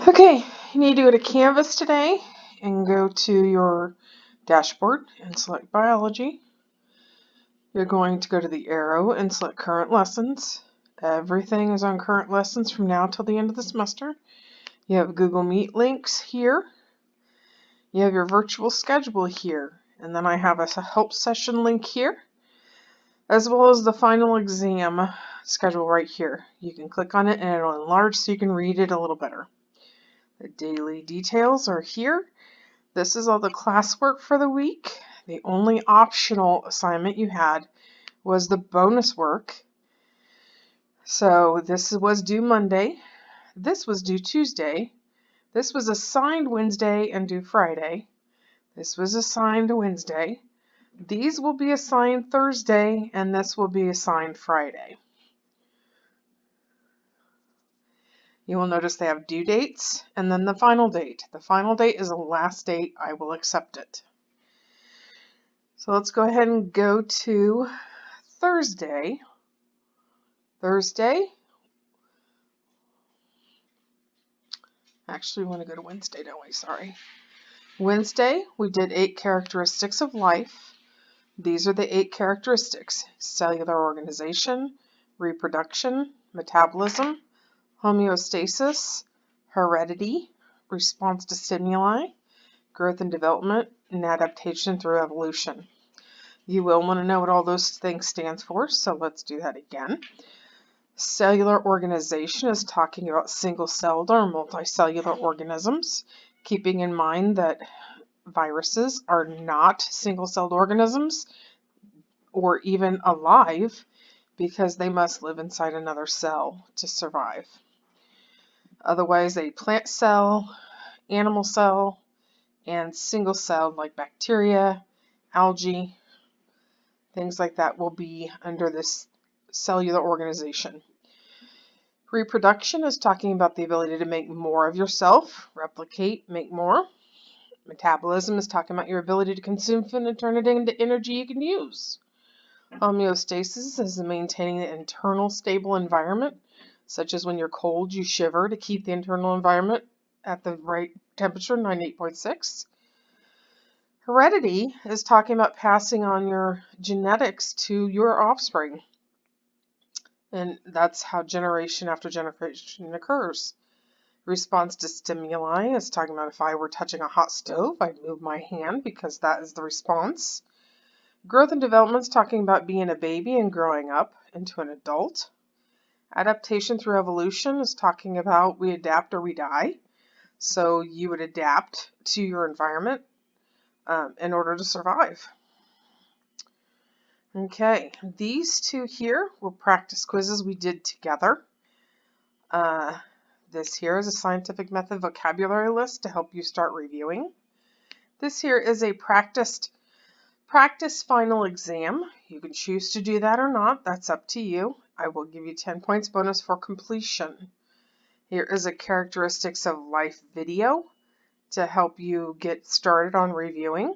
Okay, you need to go to Canvas today and go to your dashboard and select Biology. You're going to go to the arrow and select Current Lessons. Everything is on Current Lessons from now till the end of the semester. You have Google Meet links here. You have your virtual schedule here. And then I have a help session link here, as well as the final exam schedule right here. You can click on it and it'll enlarge so you can read it a little better. The daily details are here. This is all the classwork for the week. The only optional assignment you had was the bonus work. So this was due Monday. This was due Tuesday. This was assigned Wednesday and due Friday. This was assigned Wednesday. These will be assigned Thursday, and this will be assigned Friday. You will notice they have due dates and then the final date. The final date is the last date I will accept it. So let's go ahead and go to Thursday. Actually, we want to go to Wednesday, don't we? Sorry. Wednesday, we did 8 characteristics of life. These are the 8 characteristics: cellular organization, reproduction, metabolism, homeostasis, heredity, response to stimuli, growth and development, and adaptation through evolution. You will want to know what all those things stand for, so let's do that again. Cellular organization is talking about single-celled or multicellular organisms, keeping in mind that viruses are not single-celled organisms or even alive because they must live inside another cell to survive. Otherwise, a plant cell, animal cell, and single-celled like bacteria, algae, things like that will be under this cellular organization. Reproduction is talking about the ability to make more of yourself, replicate, make more. Metabolism is talking about your ability to consume food and turn it into energy you can use. Homeostasis is maintaining the internal stable environment, such as when you're cold, you shiver to keep the internal environment at the right temperature, 98.6. Heredity is talking about passing on your genetics to your offspring. And that's how generation after generation occurs. Response to stimuli is talking about if I were touching a hot stove, I'd move my hand because that is the response. Growth and development is talking about being a baby and growing up into an adult. Adaptation through evolution is talking about we adapt or we die. So you would adapt to your environment in order to survive. Okay, these two here were practice quizzes we did together. This here is a scientific method vocabulary list to help you start reviewing. This here is a practice final exam. You can choose to do that or not. That's up to you. I will give you 10 points bonus for completion. Here is a characteristics of life video to help you get started on reviewing.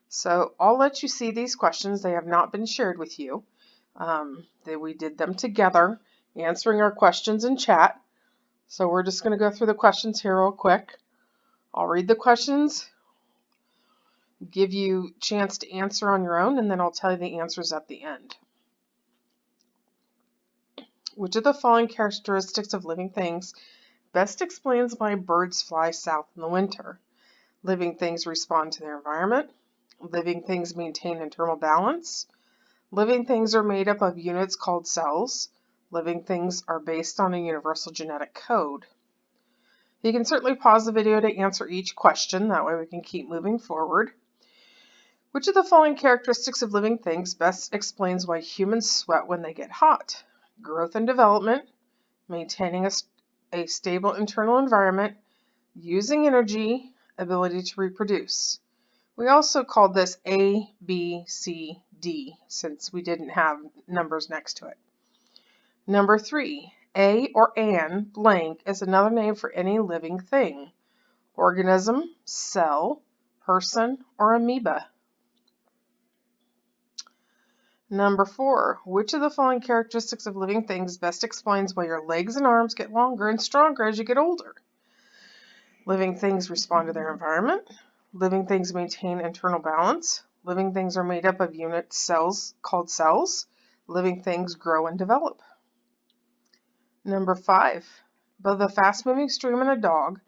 So I'll let you see these questions. They have not been shared with you. We did them together, answering our questions in chat. So we're just going to go through the questions here real quick. I'll read the questions, give you a chance to answer on your own, and then I'll tell you the answers at the end. Which of the following characteristics of living things best explains why birds fly south in the winter? Living things respond to their environment. Living things maintain internal balance. Living things are made up of units called cells. Living things are based on a universal genetic code. You can certainly pause the video to answer each question. That way we can keep moving forward. Which of the following characteristics of living things best explains why humans sweat when they get hot? Growth and development, maintaining a stable internal environment, using energy, ability to reproduce. We also called this A, B, C, D, since we didn't have numbers next to it. Number 3, a or an blank is another name for any living thing. Organism, cell, person, or amoeba. Number 4, which of the following characteristics of living things best explains why your legs and arms get longer and stronger as you get older? Living things respond to their environment. Living things maintain internal balance. Living things are made up of unit cells called cells. Living things grow and develop. Number 5, both a fast-moving stream and a dog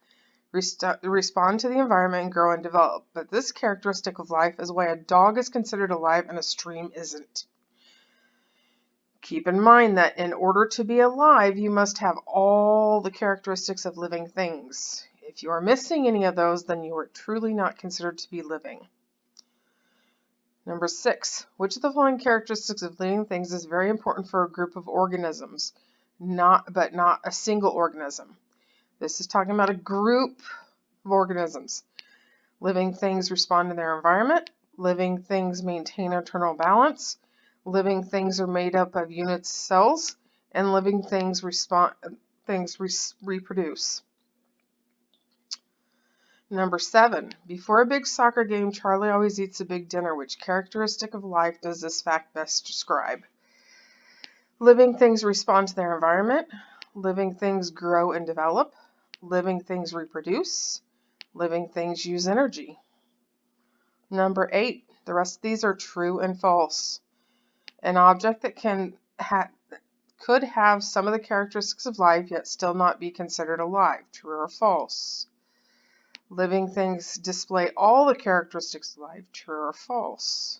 respond to the environment and grow and develop, but this characteristic of life is why a dog is considered alive and a stream isn't. Keep in mind that in order to be alive, you must have all the characteristics of living things. If you are missing any of those, then you are truly not considered to be living. Number 6, which of the following characteristics of living things is very important for a group of organisms, but not a single organism? This is talking about a group of organisms. Living things respond to their environment. Living things maintain internal balance. Living things are made up of unit cells. And living things reproduce. Number 7, before a big soccer game, Charlie always eats a big dinner. Which characteristic of life does this fact best describe? Living things respond to their environment. Living things grow and develop. Living things reproduce. Living things use energy. Number 8, the rest of these are true and false. An object that could have some of the characteristics of life yet still not be considered alive. True or false? Living things display all the characteristics of life. True or false?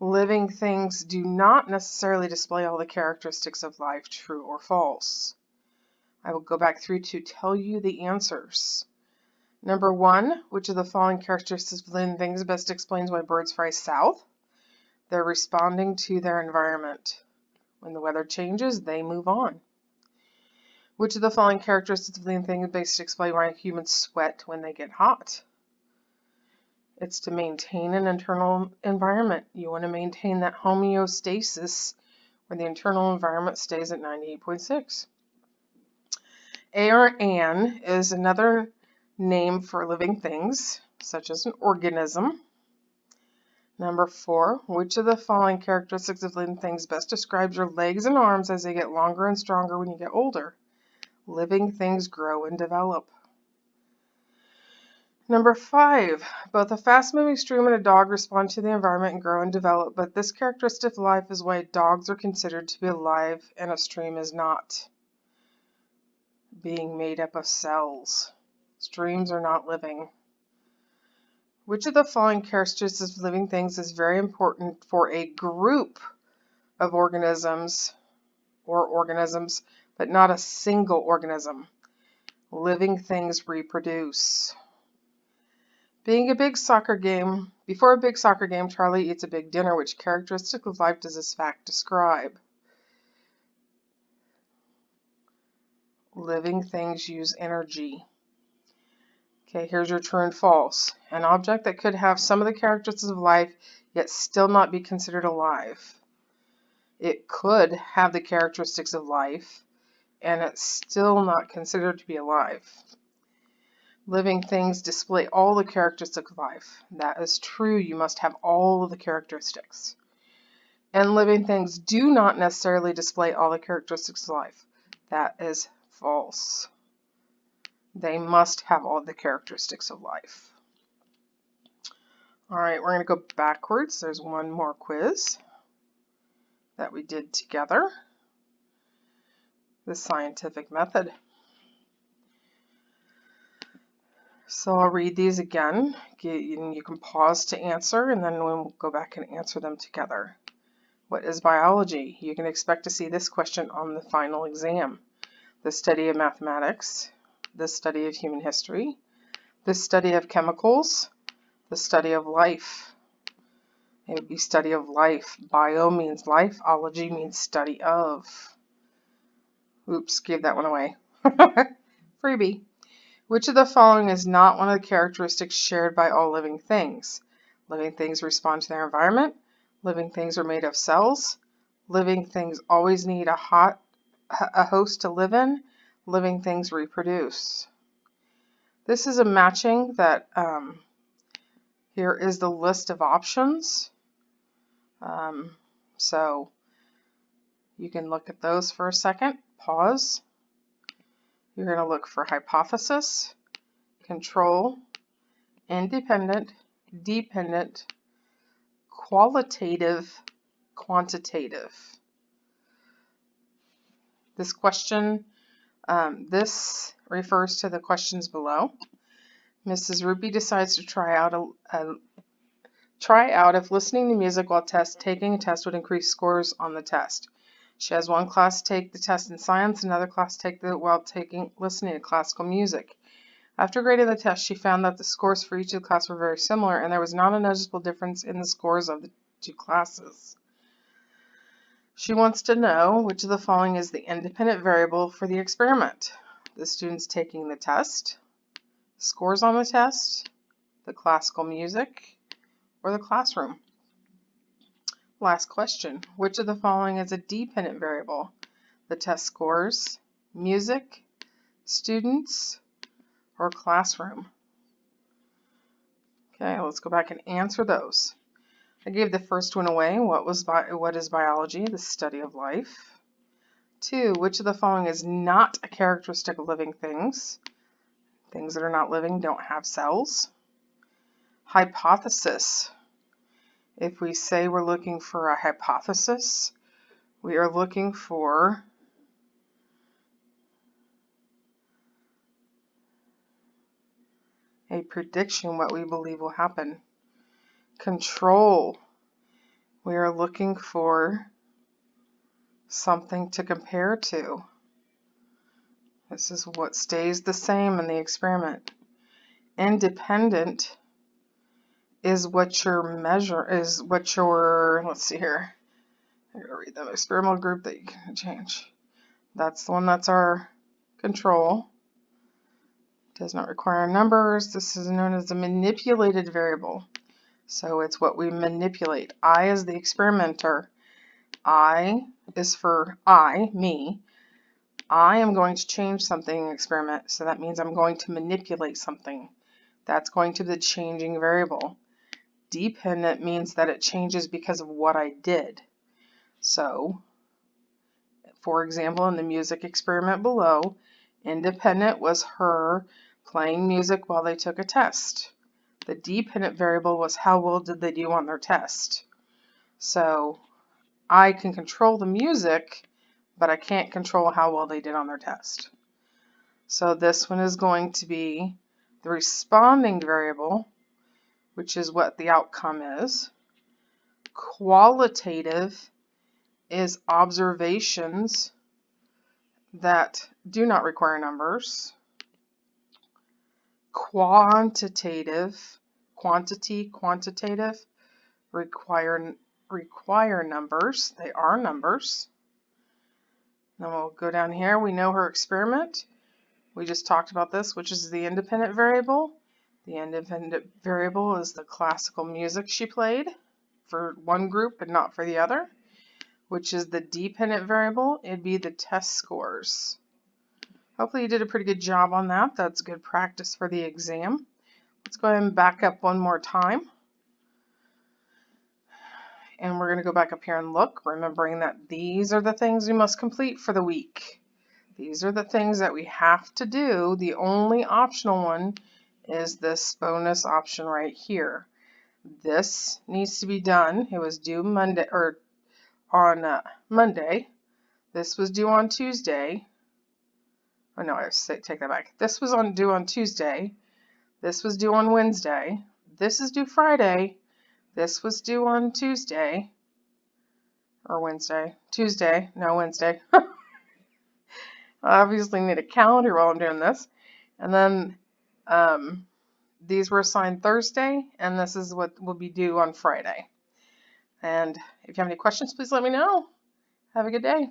Living things do not necessarily display all the characteristics of life. True or false? I will go back through to tell you the answers. Number 1, which of the following characteristics of living things best explains why birds fly south? They're responding to their environment. When the weather changes, they move on. Which of the following characteristics of living things best explain why humans sweat when they get hot? It's to maintain an internal environment. You want to maintain that homeostasis where the internal environment stays at 98.6. A or an is another name for living things, such as an organism. Number 4, which of the following characteristics of living things best describes your legs and arms as they get longer and stronger when you get older? Living things grow and develop. Number 5, both a fast-moving stream and a dog respond to the environment and grow and develop, but this characteristic of life is why dogs are considered to be alive and a stream is not. Being made up of cells. Streams are not living. Which of the following characteristics of living things is very important for a group of organisms, but not a single organism? Living things reproduce. Before a big soccer game, Charlie eats a big dinner. Which characteristic of life does this fact describe? Living things use energy. Okay, here's your true and false. An object that could have some of the characteristics of life, yet still not be considered alive. It could have the characteristics of life, and it's still not considered to be alive. Living things display all the characteristics of life. That is true. You must have all of the characteristics. And living things do not necessarily display all the characteristics of life. That is false. They must have all the characteristics of life. All right, we're going to go backwards. There's one more quiz that we did together. The scientific method. So I'll read these again. You can pause to answer, and then we'll go back and answer them together. What is biology? You can expect to see this question on the final exam. The study of mathematics, the study of human history, the study of chemicals, the study of life. It would be study of life. Bio means life. Ology means study of. Oops, gave that one away. Freebie. Which of the following is not one of the characteristics shared by all living things? Living things respond to their environment. Living things are made of cells. Living things always need a host to live in. Living things reproduce. This is a matching that here is the list of options. So you can look at those for a second, pause. You're going to look for hypothesis, control, independent, dependent, qualitative, quantitative. This question, this refers to the questions below. Mrs. Ruby decides to try out if listening to music while taking a test would increase scores on the test. She has one class take the test in science, another class take it while listening to classical music. After grading the test, she found that the scores for each of the classes were very similar, and there was not a noticeable difference in the scores of the two classes. She wants to know which of the following is the independent variable for the experiment. The students taking the test, scores on the test, the classical music, or the classroom. Last question. Which of the following is a dependent variable? The test scores, music, students, or classroom? Okay, let's go back and answer those. I gave the first one away. What is biology? The study of life. 2. Which of the following is not a characteristic of living things? Things that are not living don't have cells. Hypothesis. If we say we're looking for a hypothesis, we are looking for a prediction, what we believe will happen. Control. We are looking for something to compare to. This is what stays the same in the experiment. Independent is what your let's see here. I'm going to read the experimental group that you can change. That's the one that's our control. Does not require numbers. This is known as a manipulated variable. So it's what we manipulate. I is the experimenter. I is for I, me. I am going to change something in the experiment, so that means I'm going to manipulate something. That's going to be the changing variable. Dependent means that it changes because of what I did. So, for example, in the music experiment below, independent was her playing music while they took a test. The dependent variable was how well did they do on their test. So I can control the music, but I can't control how well they did on their test. So this one is going to be the responding variable, which is what the outcome is. Qualitative is observations that do not require numbers. Quantitative, quantitative require numbers. They are numbers. Then we'll go down here. We know her experiment. We just talked about this, which is the independent variable. The independent variable is the classical music she played for one group but not for the other, which is the dependent variable. It'd be the test scores. Hopefully you did a pretty good job on that. That's good practice for the exam. Let's go ahead and back up one more time. And we're going to go back up here and look, remembering that these are the things we must complete for the week. These are the things that we have to do. The only optional one is this bonus option right here. This needs to be done. It was due Monday or on Monday. This was due on Tuesday. Oh no, I take that back. This was due on Tuesday. This was due on Wednesday. This is due Friday. This was due on Tuesday. Or Wednesday. Tuesday. No, Wednesday. I obviously need a calendar while I'm doing this. And then these were assigned Thursday, and this is what will be due on Friday. And if you have any questions, please let me know. Have a good day.